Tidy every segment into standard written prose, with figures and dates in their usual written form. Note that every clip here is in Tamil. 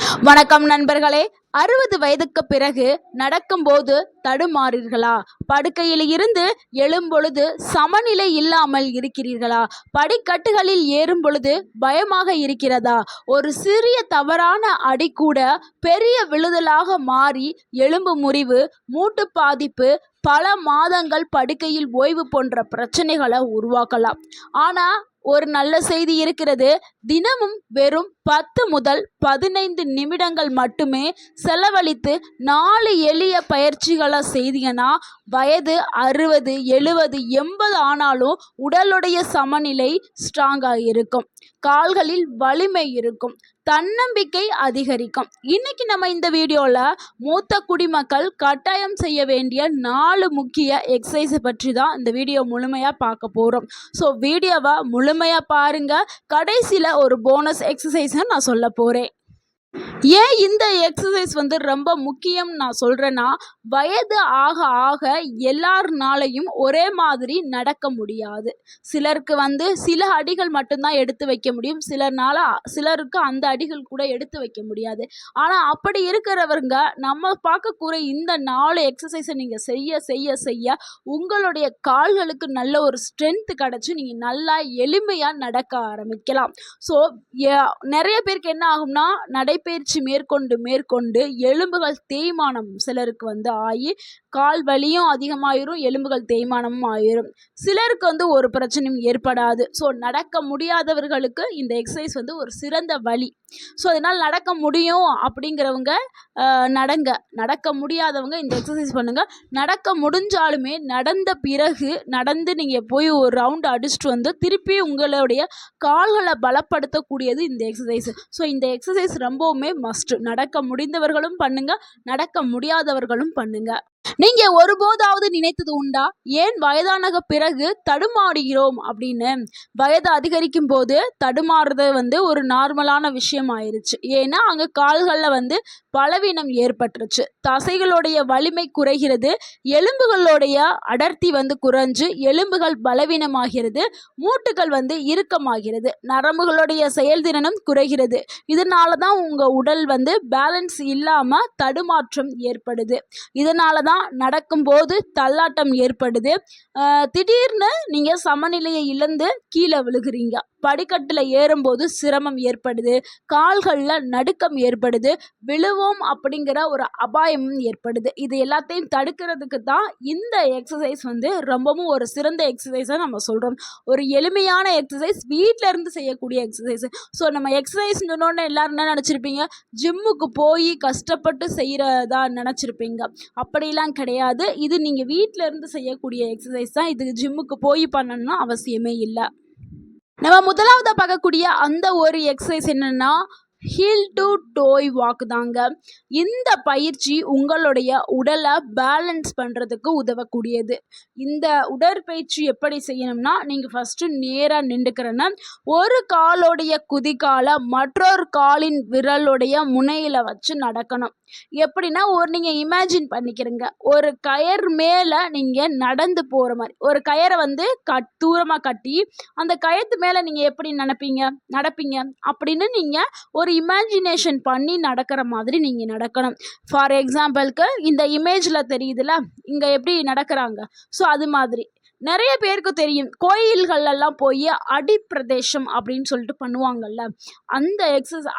வணக்கம் நண்பர்களே. 60 வயதுக்கு பிறகு நடக்கும்போது தடுமாறீர்களா? படுக்கையில் இருந்து எழும்பொழுது சமநிலை இல்லாமல் இருக்கிறீர்களா? படிக்கட்டுகளில் ஏறும் பொழுது பயமாக இருக்கிறதா? ஒரு சிறிய தவறான அடி கூட பெரிய விழுதலாக மாறி எலும்பு முறிவு, மூட்டு பாதிப்பு, பல மாதங்கள் படுக்கையில் ஓய்வு போன்ற பிரச்சனைகளை உருவாக்கலாம். ஆனால் ஒரு நல்ல செய்தி இருக்கிறது. தினமும் வெறும் 10 முதல் 15 நிமிடங்கள் மட்டுமே செலவழித்து 4 எளிய பயிற்சிகளை செய்தீங்கன்னா வயது 60, 70, 80 ஆனாலும் உடலுடைய சமநிலை ஸ்ட்ராங்காக இருக்கும். கால்களில் வலிமை இருக்கும். தன்னம்பிக்கை அதிகரிக்கும். இன்னைக்கு நம்ம இந்த வீடியோவில் மூத்த குடிமக்கள் கட்டாயம் செய்ய வேண்டிய 4 முக்கிய எக்ஸசைஸை பற்றி தான் இந்த வீடியோ முழுமையாக பார்க்க போகிறோம். ஸோ வீடியோவை முழுமையாக பாருங்கள். கடைசியில் ஒரு போனஸ் எக்ஸசைஸை நான் சொல்ல போகிறேன். ஏன் இந்த எக்ஸசைஸ் ரொம்ப முக்கியம் நான் சொல்கிறேன்னா, வயது ஆக ஆக எல்லாருனாலையும் ஒரே மாதிரி நடக்க முடியாது. சிலருக்கு சில அடிகள் மட்டும்தான் எடுத்து வைக்க முடியும். சிலருக்கு அந்த அடிகள் கூட எடுத்து வைக்க முடியாது. ஆனால் அப்படி இருக்கிறவங்க நம்ம பார்க்கக்கூடிய இந்த 4 எக்ஸசைஸை நீங்கள் செய்ய செய்ய செய்ய உங்களுடைய கால்களுக்கு நல்ல ஒரு ஸ்ட்ரென்த் கிடச்சி நீங்கள் நல்லா எளிமையாக நடக்க ஆரம்பிக்கலாம். ஸோ நிறைய பேருக்கு என்ன ஆகும்னா, நடைப்பயிற்சி மேற்கொண்டு எலும்புகள் தேய்மானம் சிலருக்கு ஆகி கால் வலியும் அதிகமாயிரும், எலும்புகள் தேய்மானமும் ஆயிரும். சிலருக்கு ஒரு பிரச்சனையும் ஏற்படாது. ஸோ நடக்க முடியாதவர்களுக்கு இந்த எக்ஸசைஸ் ஒரு சிறந்த வழி. ஸோ அதனால் நடக்க முடியும் அப்படிங்கிறவங்க நடங்க. நடக்க முடியாதவங்க இந்த எக்ஸசைஸ் பண்ணுங்கள். நடக்க முடிஞ்சாலுமே நடந்த பிறகு நீங்கள் போய் ஒரு ரவுண்டு அடிச்சுட்டு திருப்பி உங்களுடைய கால்களை பலப்படுத்தக்கூடியது இந்த எக்ஸசைஸ். ஸோ இந்த எக்ஸசைஸ் ரொம்பவுமே மஸ்ட். நடக்க முடிந்தவர்களும் பண்ணுங்க, நடக்க முடியாதவர்களும் பண்ணுங்க. நீங்க ஒருபோதாவது நினைத்தது உண்டா, ஏன் வயதான பிறகு தடுமாறுகிறோம் அப்படின்னு? வயது அதிகரிக்கும் போது தடுமாறுறது ஒரு நார்மலான விஷயம் ஆயிருச்சு. ஏன்னா அங்க கால்கள்ல பலவீனம் ஏற்பட்டுருச்சு. தசைகளுடைய வலிமை குறைகிறது, எலும்புகளுடைய அடர்த்தி குறைஞ்சு எலும்புகள் பலவீனமாகிறது, மூட்டுகள் இறுக்கமாகிறது, நரம்புகளுடைய செயல்திறனும் குறைகிறது. இதனால தான் உங்க உடல் பேலன்ஸ் இல்லாம தடுமாற்றம் ஏற்படுது. இதனால தான் நடக்கும்போது தள்ளாட்டம் ஏற்படுது. திடீர்னு நீங்க சமநிலையை இழந்து கீழே விழுகிறீங்க. படிக்கட்டில் ஏறும்போது சிரமம் ஏற்படுது, கால்களில் நடுக்கம் ஏற்படுது, விழுவோம் அப்படிங்கிற ஒரு அபாயமும் ஏற்படுது. இது எல்லாத்தையும் தடுக்கிறதுக்கு தான் இந்த எக்ஸசைஸ் ரொம்பவும் ஒரு சிறந்த எக்ஸசைஸாக நம்ம சொல்கிறோம். ஒரு எளிமையான எக்ஸசைஸ், வீட்டில் இருந்து செய்யக்கூடிய எக்ஸசைஸ். ஸோ நம்ம எக்ஸசைஸ் சொன்னோன்னே எல்லோரும் என்ன நினச்சிருப்பீங்க, ஜிம்முக்கு போய் கஷ்டப்பட்டு செய்கிறதா நினச்சிருப்பீங்க. அப்படிலாம் கிடையாது. இது நீங்கள் வீட்டில் இருந்து செய்யக்கூடிய எக்ஸசைஸ் தான். இது ஜிம்முக்கு போய் பண்ணணும்னு அவசியமே இல்லை. நம்ம முதலாவது பார்க்கக்கூடிய அந்த ஒரு எக்ஸசைஸ் என்னன்னா, ஹீல் டு டோய் வாக் தாங்க. இந்த பயிற்சி உங்களுடைய உடலை பேலன்ஸ் பண்ணுறதுக்கு உதவக்கூடியது. இந்த உடற்பயிற்சி எப்படி செய்யணும்னா, நீங்கள் ஃபஸ்ட்டு நேராக நின்றுக்கிறேன்னா ஒரு காலோடைய குதிகாலை மற்றொரு காலின் விரலுடைய முனையில் வச்சு நடக்கணும். எப்படின்னா, நீங்கள் இமேஜின் பண்ணிக்கிறீங்க, ஒரு கயர் மேலே நீங்கள் நடந்து போகிற மாதிரி. ஒரு கயரை தூரமாக கட்டி அந்த கயத்து மேலே நீங்கள் எப்படி நடப்பீங்க அப்படின்னு நீங்கள் ஒரு இமேஜினேஷன் பண்ணி நடக்கிற மாதிரி நீங்கள் நடக்கணும். ஃபார் எக்ஸாம்பிளுக்கு இந்த இமேஜில் தெரியுதுல, இங்கே எப்படி நடக்கிறாங்க. ஸோ அது மாதிரி நிறைய பேருக்கு தெரியும், கோயில்கள்லாம் போய் அடிப்பிரதேசம் அப்படின்னு சொல்லிட்டு பண்ணுவாங்கல்ல,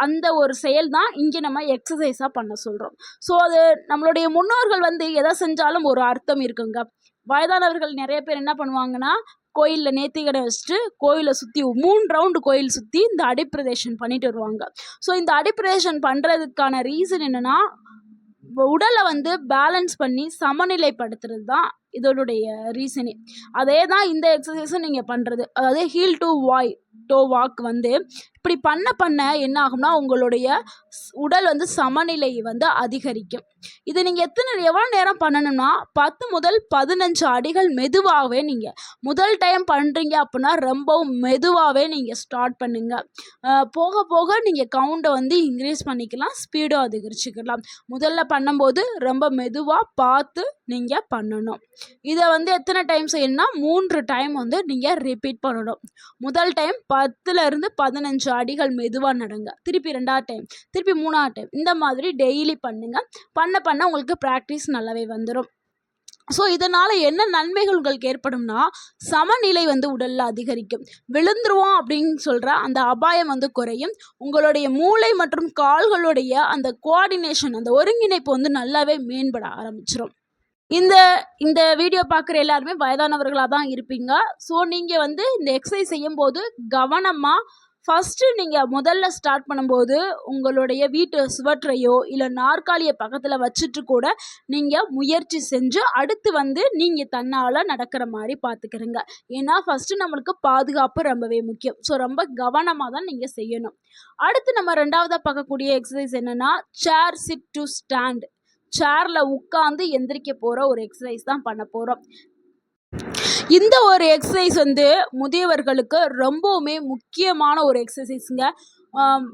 அந்த ஒரு செயல் தான் இங்கே நம்ம எக்ஸசைஸாக பண்ண சொல்கிறோம். ஸோ அது நம்மளுடைய முன்னோர்கள் எதை செஞ்சாலும் ஒரு அர்த்தம் இருக்குங்க. வயதானவர்கள் நிறைய பேர் என்ன பண்ணுவாங்கன்னா, கோயிலில் நேர்த்திக்கடை வச்சுட்டு கோயிலை சுற்றி 3 ரவுண்டு கோயில் சுற்றி இந்த அடிப்பிரதேசம் பண்ணிட்டு வருவாங்க. ஸோ இந்த அடிப்பிரதேசம் பண்ணுறதுக்கான ரீசன் என்னென்னா, உடலை பேலன்ஸ் பண்ணி சமநிலைப்படுத்துறது தான் இதனுடைய ரீசனே. அதே தான் இந்த எக்ஸசைஸும் நீங்கள் பண்ணுறது. அதாவது ஹீல் டு வாக் இப்படி பண்ண என்ன ஆகும்னா, உங்களுடைய உடல் சமநிலை அதிகரிக்கும். இது நீங்கள் எவ்வளோ நேரம் பண்ணணும்னா, 10 முதல் 15 அடிகள் மெதுவாகவே நீங்கள் முதல் டைம் பண்ணுறீங்க அப்படின்னா ரொம்பவும் மெதுவாகவே நீங்கள் ஸ்டார்ட் பண்ணுங்க. போக போக நீங்கள் கவுண்டை இன்க்ரீஸ் பண்ணிக்கலாம், ஸ்பீடும் அதிகரிச்சுக்கலாம். முதல்ல பண்ணும்போது ரொம்ப மெதுவாக பார்த்து நீங்கள் பண்ணணும். இதை எத்தனை டைம் செய்யணும்னா 3 டைம் நீங்கள் ரிப்பீட் பண்ணணும். முதல் டைம் 10 இருந்து 15 அடிகள் மெதுவாக நடங்க. திருப்பி 2வது டைம், திருப்பி 3வது டைம், இந்த மாதிரி டெய்லி பண்ணுங்க. பண்ண உங்களுக்கு ப்ராக்டிஸ் நல்லாவே வந்துடும். ஸோ இதனால் என்ன நன்மைகள் உங்களுக்கு ஏற்படும்னா, சமநிலை வந்து உடலில் அதிகரிக்கும். விழுந்துருவோம் அப்படின்னு சொல்கிற அந்த அபாயம் வந்து குறையும். உங்களுடைய மூளை மற்றும் கால்களுடைய அந்த கோஆர்டினேஷன், அந்த ஒருங்கிணைப்பு வந்து நல்லாவே மேம்பட ஆரம்பிச்சிடும். இந்த இந்த வீடியோ பார்க்குற எல்லாருமே வயதானவர்களாக தான் இருப்பீங்க. ஸோ நீங்கள் வந்து இந்த எக்ஸசைஸ் செய்யும்போது கவனமாக ஃபஸ்ட்டு நீங்கள் முதல்ல ஸ்டார்ட் பண்ணும்போது உங்களுடைய வீட்டு சுவற்றையோ இல்லை நாற்காலியை பக்கத்தில் வச்சுட்டு கூட நீங்கள் முயற்சி செஞ்சு அடுத்து வந்து நீங்கள் தன்னால் நடக்கிற மாதிரி பார்த்துக்கிறங்க. ஏன்னா ஃபஸ்ட்டு நம்மளுக்கு பாதுகாப்பு ரொம்பவே முக்கியம். ஸோ ரொம்ப கவனமாக தான் நீங்கள் செய்யணும். அடுத்து நம்ம 2வதாக பார்க்கக்கூடிய எக்ஸசைஸ் என்னென்னா, சேர் சிட் டு ஸ்டாண்ட். சேரில் உட்காந்து எந்திரிக்க போகிற ஒரு எக்ஸசைஸ் தான் பண்ண போகிறோம். இந்த ஒரு எக்ஸசைஸ் வந்து முதியவர்களுக்கு ரொம்பவுமே முக்கியமான ஒரு எக்ஸசைஸுங்க.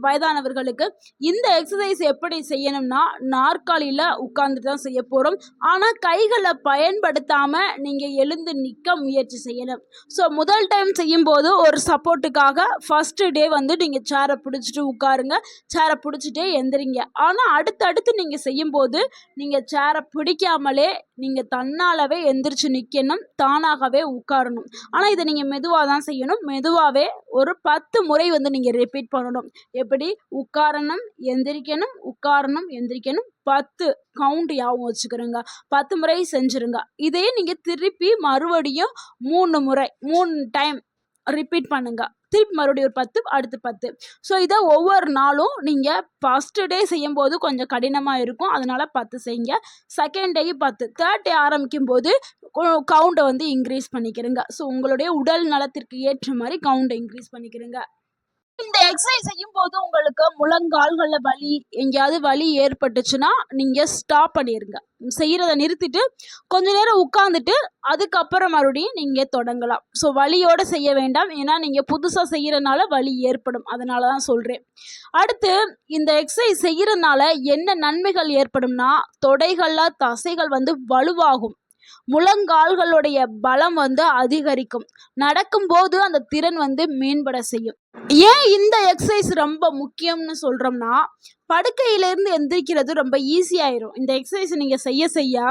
வயதானவர்களுக்கு இந்த எக்ஸசைஸ் எப்படி செய்யணும்னா, நாற்காலியில் உட்காந்துட்டு தான் செய்ய போகிறோம். ஆனால் கைகளை பயன்படுத்தாமல் நீங்கள் எழுந்து நிற்க முயற்சி செய்யணும். ஸோ முதல் டைம் செய்யும்போது ஒரு சப்போர்ட்டுக்காக ஃபஸ்ட்டு டே வந்து நீங்கள் சேரை பிடிச்சிட்டு உட்காருங்க, சேரை பிடிச்சிட்டே எந்திரிங்க. ஆனால் அடுத்தடுத்து நீங்கள் செய்யும்போது நீங்கள் சேரை பிடிக்காமலே நீங்கள் தன்னாலவே எந்திரிச்சு நிற்கணும், தானாகவே உட்காரணும். ஆனால் இதை நீங்கள் மெதுவாக தான் செய்யணும். மெதுவாகவே ஒரு 10 முறை வந்து நீங்கள் ரிப்பீட் பண்ணணும். எப்படி? உட்காரணும், எந்திரிக்கணும், உட்காரணும், எந்திரிக்கணும், 10 கவுண்ட் ஞாபகம் வச்சுக்கிறோங்க. 10 முறை செஞ்சுருங்க. இதையே நீங்கள் திருப்பி மறுபடியும் 3 முறை 3 டைம் ரிப்பீட் பண்ணுங்க. திருப்பி மறுபடியும் ஒரு 10, அடுத்து 10. ஸோ இதை ஒவ்வொரு நாளும் நீங்கள் ஃபஸ்ட்டு டே செய்யும்போது கொஞ்சம் கடினமாக இருக்கும், அதனால் 10 செய்யுங்க. செகண்ட் டே 10, தேர்ட் டே ஆரம்பிக்கும் போது கவுண்டை வந்து இன்க்ரீஸ் பண்ணிக்கிறங்க. ஸோ உங்களுடைய உடல் நலத்திற்கு ஏற்ற மாதிரி கவுண்டை இன்க்ரீஸ் பண்ணிக்கிறங்க. இந்த எக்ஸசைஸ் செய்யும்போது உங்களுக்கு முழங்கால்களில் வலி, எங்கேயாவது வலி ஏற்பட்டுச்சுன்னா நீங்கள் ஸ்டாப் பண்ணிடுங்க. செய்கிறத நிறுத்திட்டு கொஞ்ச நேரம் உட்காந்துட்டு அதுக்கப்புறம் மறுபடியும் நீங்கள் தொடங்கலாம். ஸோ வலியோடு செய்ய வேண்டாம், ஏன்னா நீங்கள் புதுசாக செய்கிறனால வலி ஏற்படும், அதனால தான் சொல்கிறேன். அடுத்து இந்த எக்ஸசைஸ் செய்கிறனால என்ன நன்மைகள் ஏற்படும்னா, தொடைகளில் தசைகள் வந்து வலுவாகும், முழங்கால்களுடைய பலம் வந்து அதிகரிக்கும், நடக்கும்போது அந்த திறன் வந்து மேம்பட செய்யும். ஏன் இந்த எக்ஸசைஸ் ரொம்ப முக்கியம்னு சொல்கிறோம்னா, படுக்கையிலேருந்து எந்திரிக்கிறது ரொம்ப ஈஸியாயிரும். இந்த எக்ஸசைஸ் நீங்கள் செய்ய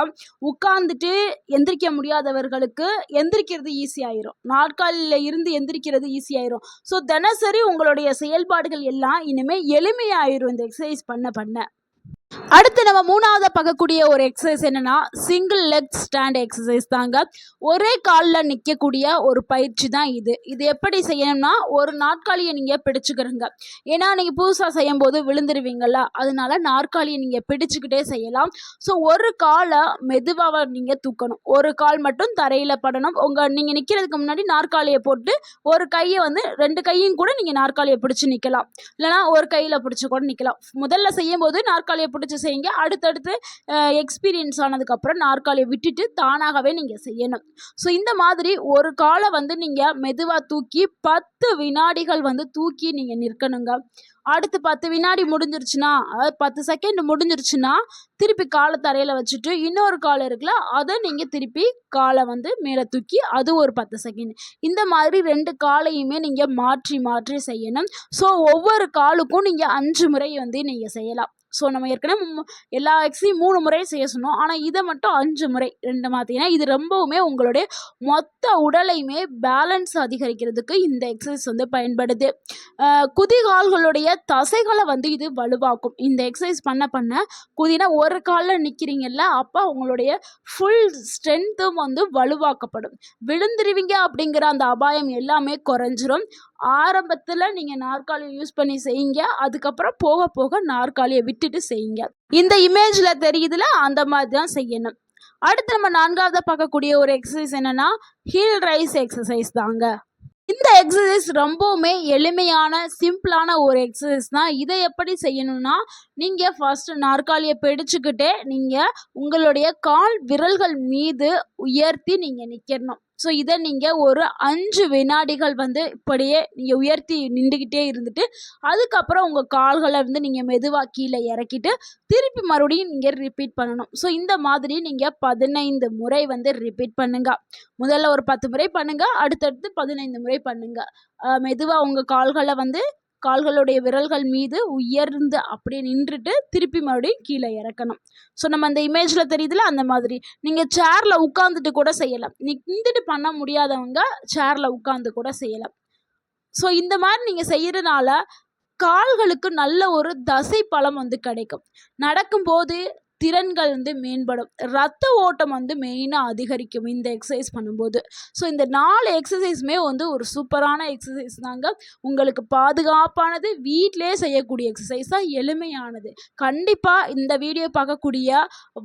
உட்காந்துட்டு எந்திரிக்க முடியாதவர்களுக்கு எந்திரிக்கிறது ஈஸியாயிரும், நாற்காலியில் இருந்து எந்திரிக்கிறது ஈஸியாயிரும். ஸோ தினசரி உங்களுடைய செயல்பாடுகள் எல்லாம் இனிமேல் எளிமையாயிரும் இந்த எக்ஸசைஸ் பண்ண. அடுத்து நம்ம 3வது பார்க்கக்கூடிய ஒரு எக்ஸசைஸ் என்னன்னா, சிங்கிள் லெக் ஸ்டாண்ட் எக்ஸசைஸ் தாங்க. ஒரே காலில் நிற்கக்கூடிய ஒரு பயிற்சி தான் இது. இது எப்படி செய்யணும்னா, ஒரு நாற்காலியை நீங்கள் பிடிச்சிக்கிறங்க. ஏன்னா நீங்கள் புதுசாக செய்யும் போது விழுந்துருவீங்களா, அதனால நாற்காலியை நீங்கள் பிடிச்சிக்கிட்டே செய்யலாம். ஸோ ஒரு காலை மெதுவாக நீங்கள் தூக்கணும், ஒரு கால் மட்டும் தரையில் படணும். நீங்கள் நிற்கிறதுக்கு முன்னாடி நாற்காலியை போட்டு ஒரு கையை வந்து 2 கையும் கூட நீங்கள் நாற்காலியை பிடிச்சி நிற்கலாம், இல்லைனா ஒரு கையில் பிடிச்சி கூட நிற்கலாம். முதல்ல செய்யும் போது நாற்காலியை பிடிச்சி செய்யுங்க. அடுத்தடுத்து எக்ஸ்பீரியன்ஸ் ஆனதுக்கப்புறம் நாற்காலியை விட்டுட்டு தானாகவே நீங்கள் செய்யணும். ஸோ இந்த மாதிரி ஒரு காலை வந்து நீங்கள் மெதுவாக தூக்கி 10 வினாடிகள் வந்து தூக்கி நீங்கள் நிற்கணுங்க. அடுத்து 10 வினாடி முடிஞ்சிருச்சுன்னா, அதாவது 10 செகண்ட் முடிஞ்சிருச்சுன்னா, திருப்பி காலை தரையில் வச்சுட்டு இன்னொரு காலை இருக்குல்ல, அதை நீங்கள் திருப்பி காலை வந்து மேலே தூக்கி அது ஒரு 10 செகண்ட். இந்த மாதிரி 2 காலையுமே நீங்கள் மாற்றி மாற்றி செய்யணும். ஸோ ஒவ்வொரு காலுக்கும் நீங்கள் 5 முறை வந்து நீங்கள் செய்யலாம். ஸோ நம்ம ஏற்கனவே எல்லா எக்ஸையும் 3 முறை செய்ய சொன்னோம், ஆனால் இதை மட்டும் 5 முறை 2 மாற்றினா இது ரொம்பவுமே உங்களுடைய மொத்த உடலையுமே பேலன்ஸ் அதிகரிக்கிறதுக்கு இந்த எக்ஸசைஸ் வந்து பயன்படுது. குதிகால்களுடைய தசைகளை வந்து இது வலுவாக்கும். இந்த எக்ஸசைஸ் பண்ண குதினா ஒரு காலில் நிற்கிறீங்கல்ல, அப்போ உங்களுடைய ஃபுல் ஸ்ட்ரென்த்தும் வந்து வலுவாக்கப்படும். விழுந்துருவீங்க அப்படிங்கிற அந்த அபாயம் எல்லாமே குறைஞ்சிரும். ஆரம்பத்தில் நீங்கள் நாற்காலியை யூஸ் பண்ணி செய்யுங்க, அதுக்கப்புறம் போக போக நாற்காலியை விட்டுட்டு செய்யுங்க. இந்த இமேஜில் தெரியுதுல, அந்த மாதிரி தான் செய்யணும். அடுத்து நம்ம 4வது பார்க்கக்கூடிய ஒரு எக்ஸசைஸ் என்னன்னா, ஹீல் ரைஸ் எக்ஸசைஸ் தாங்க. இந்த எக்ஸசைஸ் ரொம்பவுமே எளிமையான சிம்பிளான ஒரு எக்ஸசைஸ் தான். இதை எப்படி செய்யணும்னா, நீங்கள் ஃபஸ்ட்டு நாற்காலியை பிடிச்சிக்கிட்டே நீங்கள் உங்களுடைய கால் விரல்கள் மீது உயர்த்தி நீங்கள் நிற்கணும். ஸோ இதை நீங்கள் ஒரு 5 வினாடிகள் வந்து இப்படியே நீங்கள் உயர்த்தி நின்றுக்கிட்டே இருந்துட்டு அதுக்கப்புறம் உங்கள் கால்களை வந்து நீங்கள் மெதுவாக கீழே இறக்கிட்டு திருப்பி மறுபடியும் நீங்கள் ரிப்பீட் பண்ணணும். ஸோ இந்த மாதிரி நீங்கள் 15 முறை வந்து ரிப்பீட் பண்ணுங்கள். முதல்ல ஒரு 10 முறை பண்ணுங்கள், அடுத்தடுத்து 15 முறை பண்ணுங்கள். மெதுவாக உங்கள் கால்களை வந்து கால்களுடைய விரல்கள் மீது உயர்ந்து அப்படியே நின்றுட்டு திருப்பி மறுபடியும் கீழே இறக்கணும். ஸோ நம்ம அந்த இமேஜில் தெரியுதுல, அந்த மாதிரி நீங்கள் சேரில் உட்காந்துட்டு கூட செய்யலாம். நின்றுட்டு பண்ண முடியாதவங்க சேரில் உட்காந்து கூட செய்யலாம். ஸோ இந்த மாதிரி நீங்கள் செய்கிறனால கால்களுக்கு நல்ல ஒரு தசை பலம் வந்து கிடைக்கும். நடக்கும்போது திறன்கள் வந்து மேம்படும். ரத்த ஓட்டம் வந்து மெயினாக அதிகரிக்கும் இந்த எக்ஸசைஸ் பண்ணும்போது. ஸோ இந்த 4 எக்ஸசைஸுமே வந்து ஒரு சூப்பரான எக்ஸசைஸ் தாங்க. உங்களுக்கு பாதுகாப்பானது, வீட்டிலே செய்யக்கூடிய எக்ஸசைஸ் தான், எளிமையானது. கண்டிப்பாக இந்த வீடியோ பார்க்கக்கூடிய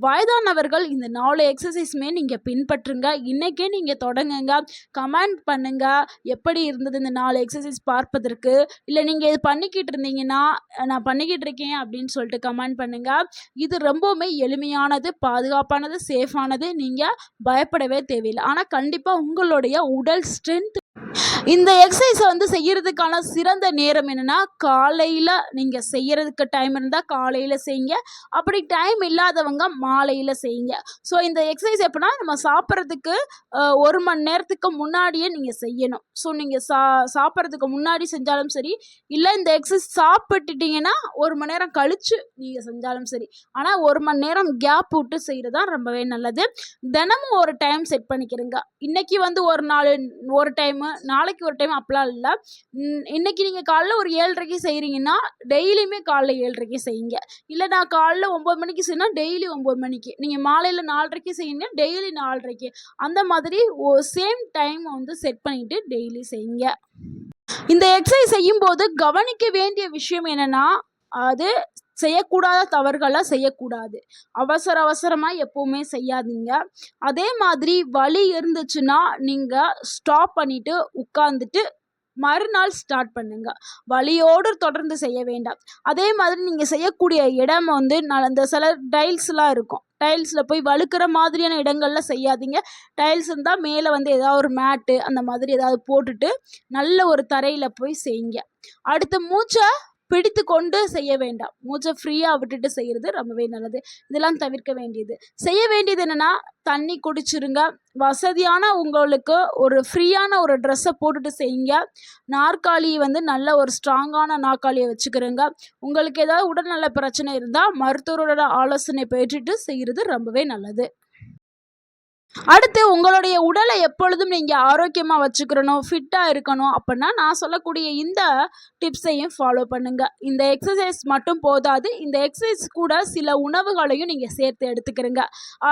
வயதானவர்கள் இந்த 4 எக்ஸசைஸுமே நீங்கள் பின்பற்றுங்க. இன்றைக்கே நீங்கள் தொடங்குங்க. கமெண்ட் பண்ணுங்கள் எப்படி இருந்தது இந்த 4 எக்ஸசைஸ் பார்ப்பதற்கு. இல்லை நீங்கள் இது பண்ணிக்கிட்டு இருந்தீங்கன்னா நான் பண்ணிக்கிட்டு இருக்கேன் அப்படின்னு சொல்லிட்டு கமெண்ட் பண்ணுங்கள். இது ரொம்பவுமே எளிமையானது, பாதுகாப்பானது, சேஃபானது. நீங்கள் பயப்படவே தேவையில்லை. ஆனால் கண்டிப்பாக உங்களுடைய உடல் ஸ்ட்ரென்த் இந்த எக்ஸசைஸை வந்து செய்கிறதுக்கான சிறந்த நேரம் என்னென்னா, காலையில் நீங்கள் செய்கிறதுக்கு டைம் இருந்தால் காலையில் செய்யுங்க. அப்படி டைம் இல்லாதவங்க மாலையில் செய்யுங்க. ஸோ இந்த எக்ஸசைஸ் எப்படின்னா, நம்ம சாப்பிட்றதுக்கு 1 மணி நேரத்துக்கு முன்னாடியே நீங்கள் செய்யணும். ஸோ நீங்கள் சாப்பிட்றதுக்கு முன்னாடி செஞ்சாலும் சரி, இல்லை இந்த எக்ஸசைஸ் சாப்பிட்டுட்டிங்கன்னா 1 மணி நேரம் கழித்து நீங்கள் செஞ்சாலும் சரி. ஆனால் 1 மணி நேரம் கேப் விட்டு செய்கிறது தான் ரொம்பவே நல்லது. தினமும் ஒரு டைம் செட் பண்ணிக்கிறங்க. இன்றைக்கி வந்து ஒரு நாள் ஒரு டைமு, நாளைக்கு ஒரு டைம் அப்பலாம் இல்லை. இன்றைக்கி நீங்கள் காலைல ஒரு 7:30க்கு செய்கிறீங்கன்னா டெய்லியுமே காலைல 7:30க்கு செய்யுங்க. இல்லை நான் காலைல 9 மணிக்கு செய்யணும், டெய்லி 9 மணிக்கு. நீங்கள் மாலையில் 4:30க்கு செய்யணும், டெய்லி 4:30க்கு. அந்த மாதிரி சேம் டைம் வந்து செட் பண்ணிவிட்டு டெய்லி செய்யுங்க. இந்த எக்ஸசைஸ் செய்யும்போது கவனிக்க வேண்டிய விஷயம் என்னென்னா, அது செய்யக்கூடாத தவறுகளை செய்யக்கூடாது. அவசரமாக எப்போவுமே செய்யாதீங்க. அதே மாதிரி வலி இருந்துச்சுன்னா நீங்கள் ஸ்டாப் பண்ணிவிட்டு உட்காந்துட்டு மறுநாள் ஸ்டார்ட் பண்ணுங்க. வலியோடு தொடர்ந்து செய்ய வேண்டாம். அதே மாதிரி நீங்கள் செய்யக்கூடிய இடம் வந்து இந்த சில டைல்ஸ்லாம் இருக்கும். டைல்ஸில் போய் வழுக்கிற மாதிரியான இடங்கள்ல செய்யாதீங்க. டைல்ஸ் இருந்தால் மேலே வந்து ஏதாவது ஒரு மேட்டு அந்த மாதிரி ஏதாவது போட்டுட்டு நல்ல ஒரு தரையில் போய் செய்யுங்க. அடுத்து மூச்சை பிடித்து கொண்டு செய்ய வேண்டாம். மூச்சை ஃப்ரீயாக விட்டுட்டு செய்கிறது ரொம்பவே நல்லது. இதெல்லாம் தவிர்க்க வேண்டியது. செய்ய வேண்டியது என்னென்னா, தண்ணி குடிச்சிருங்க. வசதியான உங்களுக்கு ஒரு ஃப்ரீயான ஒரு ட்ரெஸ்ஸை போட்டுட்டு செய்யுங்க. நாற்காலி வந்து நல்ல ஒரு ஸ்ட்ராங்கான நாற்காலியை வச்சுக்கிறங்க. உங்களுக்கு ஏதாவது உடல்நல பிரச்சனை இருந்தால் மருத்துவரோட ஆலோசனை பெற்றுட்டு செய்கிறது ரொம்பவே நல்லது. அடுத்து உங்களுடைய உடலை எப்பொழுதும் நீங்கள் ஆரோக்கியமாக வச்சுக்கிறணும், ஃபிட்டாக இருக்கணும் அப்படின்னா நான் சொல்லக்கூடிய இந்த டிப்ஸையும் ஃபாலோ பண்ணுங்கள். இந்த எக்ஸசைஸ் மட்டும் போதாது. இந்த எக்ஸசைஸ் கூட சில உணவுகளையும் நீங்கள் சேர்த்து எடுத்துக்கிறங்க.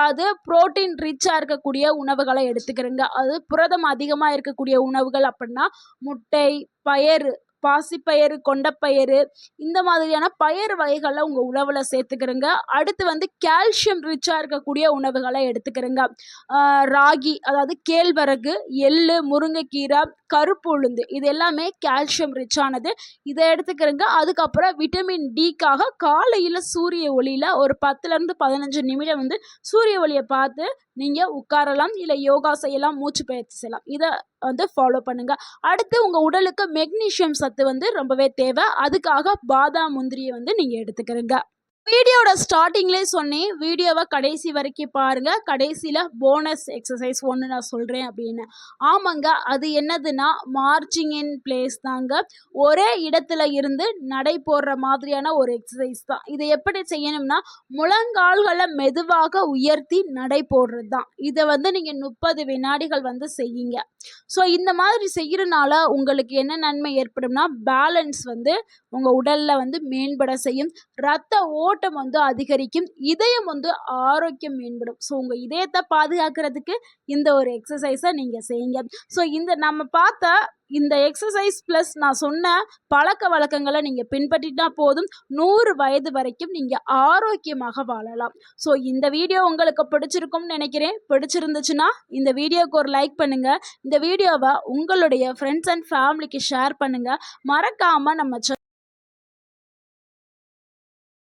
அது புரோட்டீன் ரிச்சாக இருக்கக்கூடிய உணவுகளை எடுத்துக்கிறங்க. அது புரதம் அதிகமாக இருக்கக்கூடிய உணவுகள் அப்படின்னா முட்டை, பயறு, பாசிப்பயிறு, கொண்டைப்பயிறு, இந்த மாதிரியான பயறு வகைகளை உங்கள் உணவில் சேர்த்துக்கிறங்க. அடுத்து வந்து கால்சியம் ரிச்சாக இருக்கக்கூடிய உணவுகளை எடுத்துக்கிறங்க. ராகி, அதாவது கேழ்வரகு, எள்ளு, முருங்கைக்கீரை, கருப்பு உளுந்து, இது எல்லாமே கால்சியம் ரிச்சானது. இதை எடுத்துக்கிறங்க. அதுக்கப்புறம் விட்டமின் டிக்காக காலையில் சூரிய ஒளியில் ஒரு 10லேருந்து 15 நிமிடம் வந்து சூரிய ஒளியை பார்த்து நீங்கள் உட்காரலாம். இல்லை யோகா செய்யலாம், மூச்சு பயிற்சி செய்யலாம். இதை வந்து ஃபாலோ பண்ணுங்கள். அடுத்து உங்கள் உடலுக்கு மெக்னீஷியம் சத்து வந்து ரொம்பவே தேவை. அதுக்காக பாதாம், முந்திரியை வந்து நீங்கள் எடுத்துக்கிறங்க. வீடியோட ஸ்டார்டிங்லேயே சொன்னேன், வீடியோவை கடைசி வரைக்கும் பாருங்கள். கடைசியில் போனஸ் எக்ஸசைஸ் ஒன்று நான் சொல்கிறேன் அப்படின்னு. ஆமாங்க, அது என்னதுன்னா மார்ச்சிங் இன் பிளேஸ் தாங்க. ஒரே இடத்துல இருந்து நடை போடுற மாதிரியான ஒரு எக்ஸசைஸ் தான். இதை எப்படி செய்யணும்னா, முழங்கால்களை மெதுவாக உயர்த்தி நடை போடுறது தான். இதை வந்து நீங்கள் 30 வினாடிகள் வந்து செய்யுங்க. ஸோ இந்த மாதிரி செய்கிறனால உங்களுக்கு என்ன நன்மை ஏற்படும்னா, பேலன்ஸ் வந்து உங்கள் உடலில் வந்து மேம்பட செய்யும். ரத்த ஓட்டம் வந்து அதிகரிக்கும். இதயம் வந்து ஆரோக்கியம் மேம்படும். ஸோ உங்கள் இதயத்தை பாதுகாக்கிறதுக்கு இந்த ஒரு எக்ஸசைஸை நீங்கள் செய்யுங்க. ஸோ இந்த நம்ம பார்த்த இந்த எக்ஸசைஸ் ப்ளஸ் நான் சொன்ன பழக்க வழக்கங்களை நீங்கள் பின்பற்றிட்டா போதும், 100 வயது வரைக்கும் நீங்கள் ஆரோக்கியமாக வாழலாம். ஸோ இந்த வீடியோ உங்களுக்கு பிடிச்சிருக்கும்னு நினைக்கிறேன். பிடிச்சிருந்துச்சுன்னா இந்த வீடியோவுக்கு ஒரு லைக் பண்ணுங்கள். இந்த வீடியோவை உங்களுடைய ஃப்ரெண்ட்ஸ் அண்ட் ஃபேமிலிக்கு ஷேர் பண்ணுங்கள். மறக்காமல் நம்ம